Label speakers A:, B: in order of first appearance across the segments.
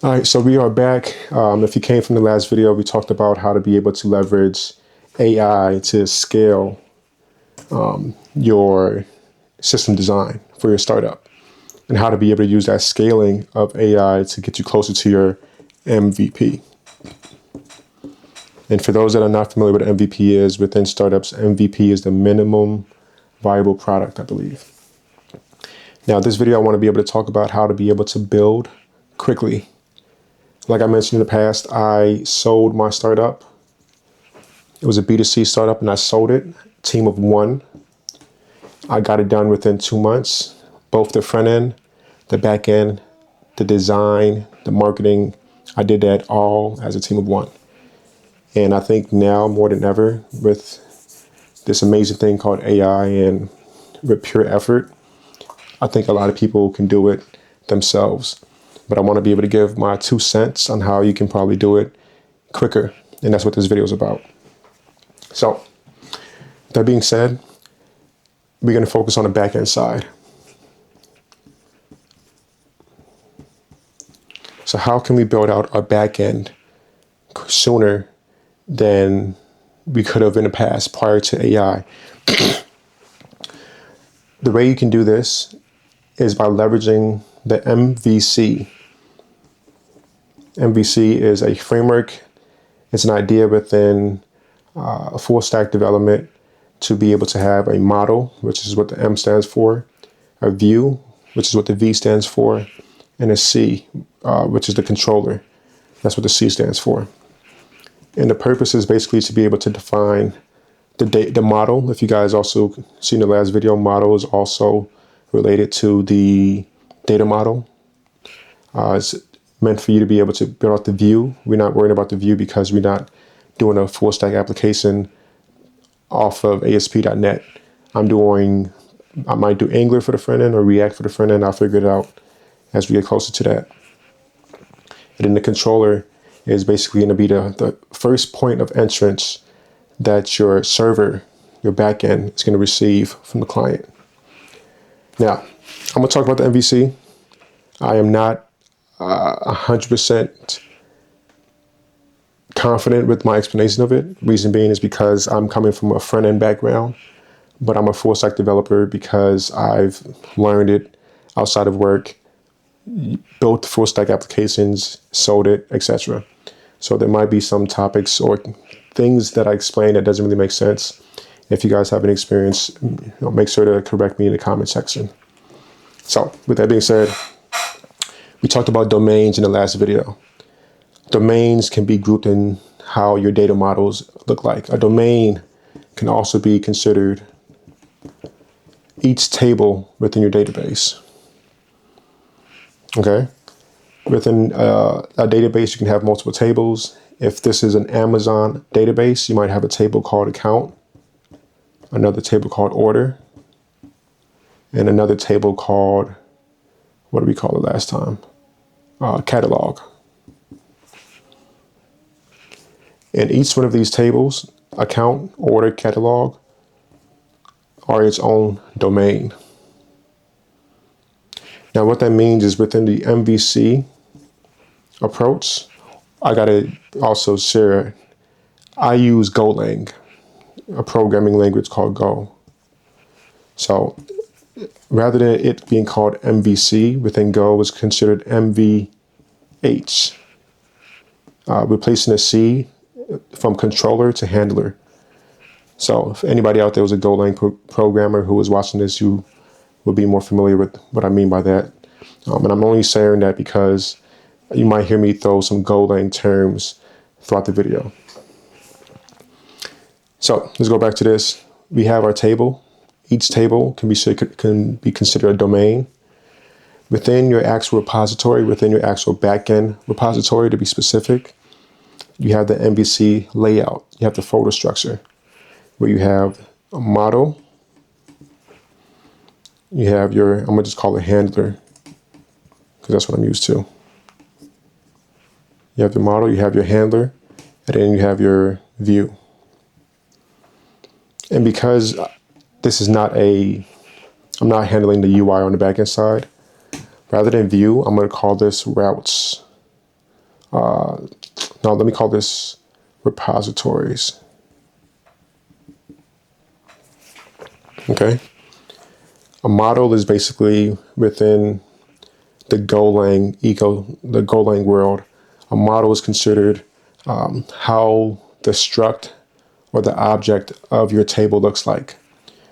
A: All right, so we are back. If you came from the last video, we talked about how to be able to leverage AI to scale your system design for your startup and how to be able to use that scaling of AI to get you closer to your MVP. And for those that are not familiar with what MVP is, within startups, MVP is the minimum viable product, I believe. Now, this video, I want to be able to talk about how to be able to build quickly. Like I mentioned in the past, I sold my startup. It was a B2C startup and I sold it, team of one. I got it done within 2 months, both the front end, the back end, the design, the marketing. I did that all as a team of one. And I think now more than ever with this amazing thing called AI and with pure effort, I think a lot of people can do it themselves. But I want to be able to give my 2 cents on how you can probably do it quicker. And that's what this video is about. So, that being said, we're going to focus on the back end side. So how can we build out our back end sooner than we could have in the past prior to AI? The way you can do this is by leveraging the MVC. MVC is a framework. It's an idea within a full stack development to be able to have a model, which is what the M stands for, a view, which is what the V stands for, and a C, which is the controller. That's what the C stands for. And the purpose is basically to be able to define the model. If you guys also seen the last video, model is also related to the data model. It's meant for you to be able to build out the view. We're not worrying about the view because we're not doing a full stack application off of ASP.NET. I might do Angular for the front end or React for the front end. I'll figure it out as we get closer to that. And then the controller is basically going to be the first point of entrance that your server, your backend, is going to receive from the client. Now, I'm going to talk about the MVC. I am not 100% confident with my explanation of it. Reason being is because I'm coming from a front end background, but I'm a full stack developer because I've learned it outside of work, built full stack applications, sold it, etc. So there might be some topics or things that I explain that doesn't really make sense. If you guys have any experience, make sure to correct me in the comment section. So with that being said, we talked about domains in the last video. Domains can be grouped in how your data models look like. A domain can also be considered each table within your database. Okay? Within a database, you can have multiple tables. If this is an Amazon database, you might have a table called account, another table called order, and another table called, what did we call it last time? Catalog. And each one of these tables, account, order, catalog, are its own domain. Now what that means is within the MVC approach, I gotta also share, I use Golang, a programming language called Go. So rather than it being called MVC, within Go is considered MVH, replacing a C from controller to handler. So if anybody out there was a Golang programmer who was watching this, you will be more familiar with what I mean by that. And I'm only saying that because you might hear me throw some Golang terms throughout the video. So let's go back to this. We have our table. Each table can be considered a domain. Within your actual repository, within your actual backend repository to be specific, you have the MVC layout. You have the folder structure where you have a model. You have your, I'm gonna just call it handler because that's what I'm used to. You have your model, you have your handler, and then you have your view. And because this is not I'm not handling the UI on the backend side, rather than view, I'm gonna call this routes. Now let me call this repositories. Okay. A model is basically within the Golang world. A model is considered how the struct or the object of your table looks like.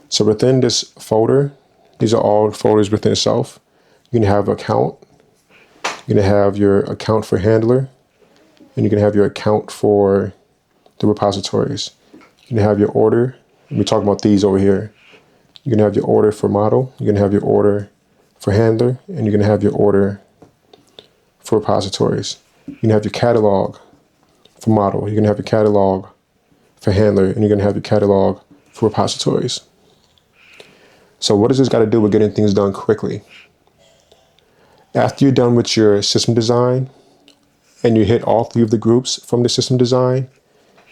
A: So within this folder, these are all folders within itself. You can have account, you're going to have your account for handler, and you're going to have your account for the repositories. You're going to have your order. We're talking about these over here. You're going to have your order for model. You're going to have your order for handler, and you're going to have your order for repositories. You're going to have your catalog for model. You're going to have your catalog for handler, and you're going to have your catalog for repositories. So what does this got to do with getting things done quickly? After you're done with your system design and you hit all three of the groups from the system design,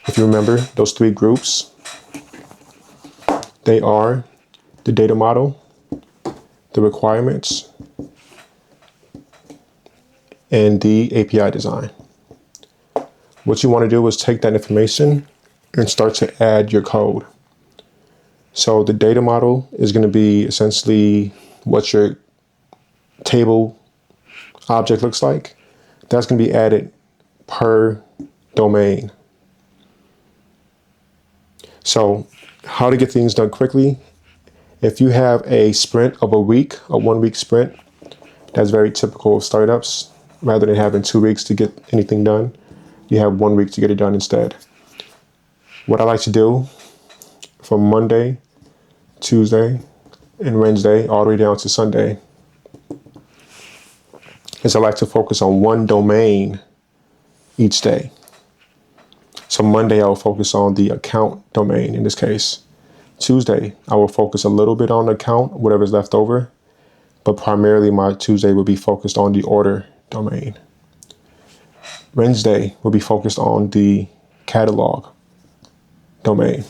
A: if you remember those three groups, they are the data model, the requirements, and the API design. What you want to do is take that information and start to add your code. So the data model is going to be essentially what your table object looks like. That's going to be added per domain. So how to get things done quickly? If you have a sprint of a week, a 1 week sprint, that's very typical of startups. Rather than having 2 weeks to get anything done, you have 1 week to get it done instead. What I like to do from Monday, Tuesday, and Wednesday, all the way down to Sunday, is I like to focus on one domain each day. So Monday, I will focus on the account domain in this case. Tuesday, I will focus a little bit on the account, whatever's left over, but primarily my Tuesday will be focused on the order domain. Wednesday will be focused on the catalog domain.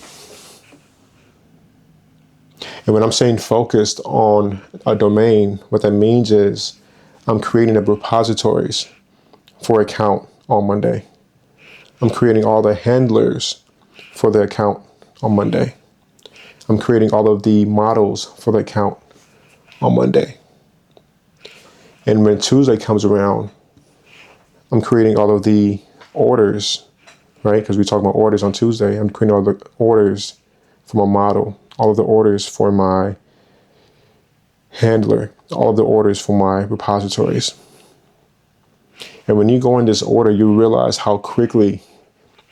A: And when I'm saying focused on a domain, what that means is I'm creating the repositories for account on Monday. I'm creating all the handlers for the account on Monday. I'm creating all of the models for the account on Monday. And when Tuesday comes around, I'm creating all of the orders, right? Because we talk about orders on Tuesday. I'm creating all the orders for my model, all of the orders for my handler, all of the orders for my repositories. And when you go in this order, you realize how quickly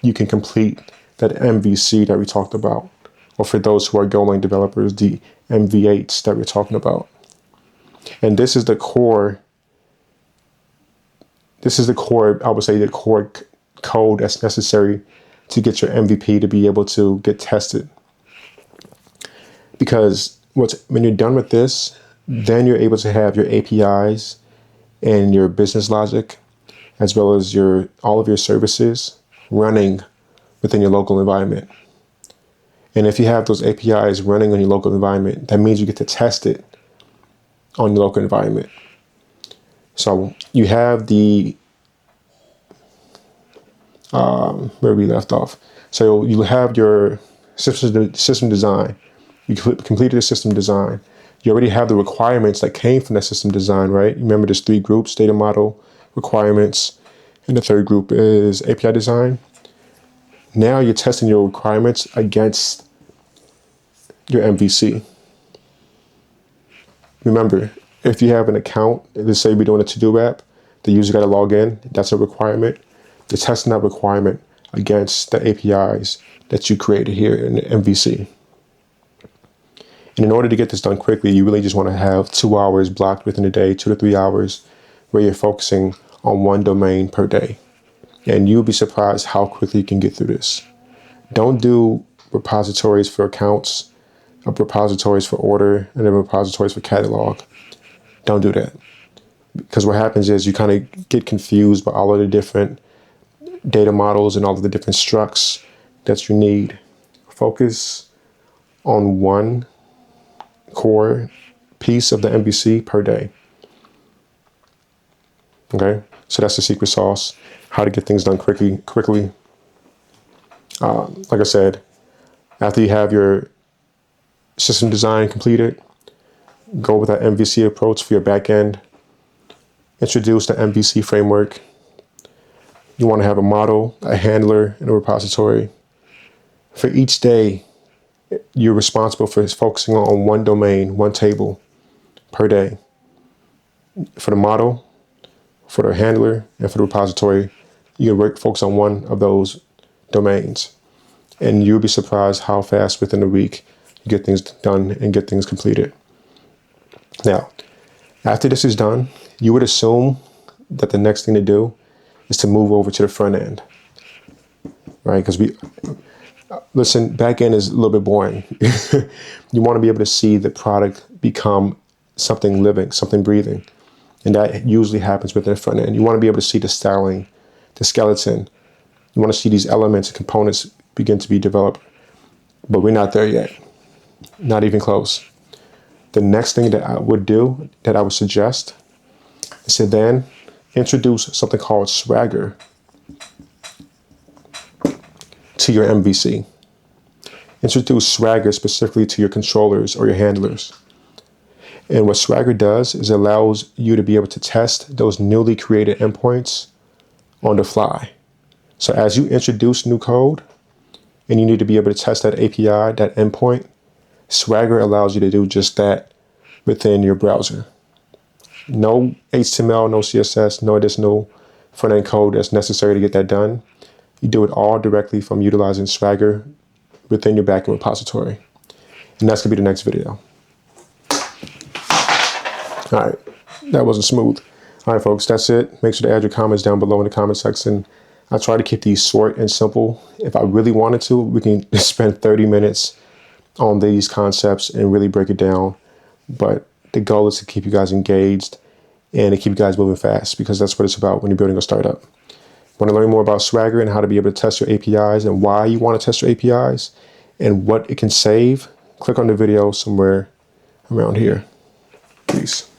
A: you can complete that MVC that we talked about. Or for those who are Golang developers, the MV8s that we're talking about. And this is the core, I would say the core code that's necessary to get your MVP to be able to get tested. Because when you're done with this, then you're able to have your APIs and your business logic, as well as all of your services running within your local environment. And if you have those APIs running on your local environment, that means you get to test it on your local environment. So you have the, where we left off. So you have your system design. You completed the system design. You already have the requirements that came from that system design, right? Remember there's three groups: data model, requirements, and the third group is API design. Now you're testing your requirements against your MVC. Remember, if you have an account, let's say we're doing a to-do app, the user got to log in, that's a requirement. You're testing that requirement against the APIs that you created here in the MVC. And in order to get this done quickly, you really just want to have 2 hours blocked within a day, 2 to 3 hours, where you're focusing on one domain per day. And you'll be surprised how quickly you can get through this. Don't do repositories for accounts, repositories for order, and then repositories for catalog. Don't do that. Because what happens is you kind of get confused by all of the different data models and all of the different structs that you need. Focus on one core piece of the MVC per day. Okay, so that's the secret sauce, how to get things done quickly. Like I said, after you have your system design completed, go with that MVC approach for your back end. Introduce the MVC framework. You want to have a model, a handler, and a repository. For each day, you're responsible for focusing on one domain, one table per day. For the model, for the handler, and for the repository, you focus on one of those domains. And you'll be surprised how fast within a week you get things done and get things completed. Now, after this is done, you would assume that the next thing to do is to move over to the front end, right? Because listen, back end is a little bit boring. You want to be able to see the product become something living, something breathing. And that usually happens within the front end. You want to be able to see the styling, the skeleton. You want to see these elements and components begin to be developed. But we're not there yet. Not even close. The next thing that I would do, that I would suggest, is to then introduce something called Swagger to your MVC. Introduce Swagger specifically to your controllers or your handlers. And what Swagger does is it allows you to be able to test those newly created endpoints on the fly. So as you introduce new code and you need to be able to test that API, that endpoint, Swagger allows you to do just that within your browser. No HTML, no CSS, no additional front-end code that's necessary to get that done. You do it all directly from utilizing Swagger within your backend repository. And that's going to be the next video. All right, that wasn't smooth. All right, folks, that's it. Make sure to add your comments down below in the comment section. I try to keep these short and simple. If I really wanted to, we can spend 30 minutes on these concepts and really break it down. But the goal is to keep you guys engaged and to keep you guys moving fast, because that's what it's about when you're building a startup. Want to learn more about Swagger and how to be able to test your APIs and why you want to test your APIs and what it can save? Click on the video somewhere around here. Peace.